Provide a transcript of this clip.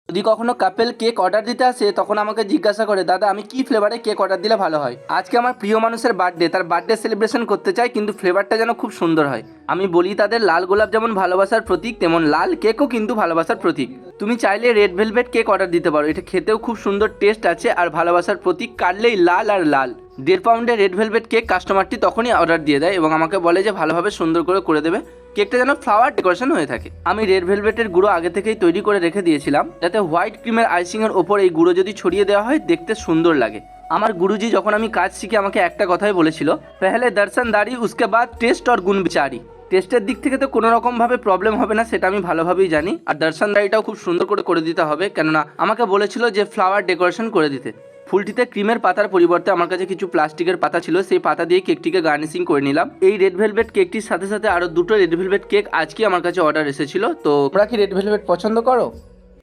যদি কখনো couple cake order দিতে আসে তখন আমাকে জিজ্ঞাসা করে, দাদা আমি কি ফ্লেভারে কেক অর্ডার দিলে ভালো হয়। আজকে আমার প্রিয় মানুষের বার্থডে, তার বার্থডে সেলিব্রেশন করতে চাই, কিন্তু ফ্লেভারটা যেন খুব সুন্দর হয়। আমি বলি তাদের লাল গোলাপ যেমন ভালোবাসার প্রতীক, তেমন লাল কেকও কিন্তু ভালোবাসার প্রতীক। তুমি চাইলে রেড ভেলভেট কেক অর্ডার দিতে পারো, এটা খেতেও খুব সুন্দর টেস্ট আছে, আর ভালোবাসার প্রতীক কাটলেই লাল আর লাল। 1.5 পাউন্ডের রেড ভেলভেট কেক কাস্টমারটি তখনই অর্ডার দিয়ে দেয় এবং আমাকে বলে যে ভালোভাবে সুন্দর করে দেবে, কেকটা যেন ফ্লাওয়ার ডেকোরেশন হয়ে থাকে। আমি রেড ভেলভেটের গুঁড়ো আগে থেকেই তৈরি করে রেখে দিয়েছিলাম, যাতে হোয়াইট ক্রিমের আইসিংয়ের ওপর এই গুঁড়ো যদি ছড়িয়ে দেওয়া হয় দেখতে সুন্দর লাগে। আমার গুরুজি যখন আমি কাজ শিখে আমাকে একটা কথাই বলেছিল, পেহলে দর্শনদারি উসকে বাদ টেস্ট আর গুণ বিচারি। টেস্টের দিক থেকে তো কোনো রকমভাবে প্রবলেম হবে না, সেটা আমি ভালোভাবেই জানি, আর দর্শনদারিটাও খুব সুন্দর করে দিতে হবে, কেননা আমাকে বলেছিল যে ফ্লাওয়ার ডেকোরেশন করে দিতে। ফুলটিতে ক্রিমের পাতার পরিবর্তে আমার কাছে কিছু প্লাস্টিকের পাতা ছিল, সেই পাতা দিয়ে কেকটিকে গার্নিশিং করে নিলাম। এই রেড ভেলভেট কেকটির সাথে সাথে আরও 2টো রেড ভেলভেট কেক আজকে আমার কাছে অর্ডার এসেছিল। তো তোমরা কি রেড ভেলভেট পছন্দ করো?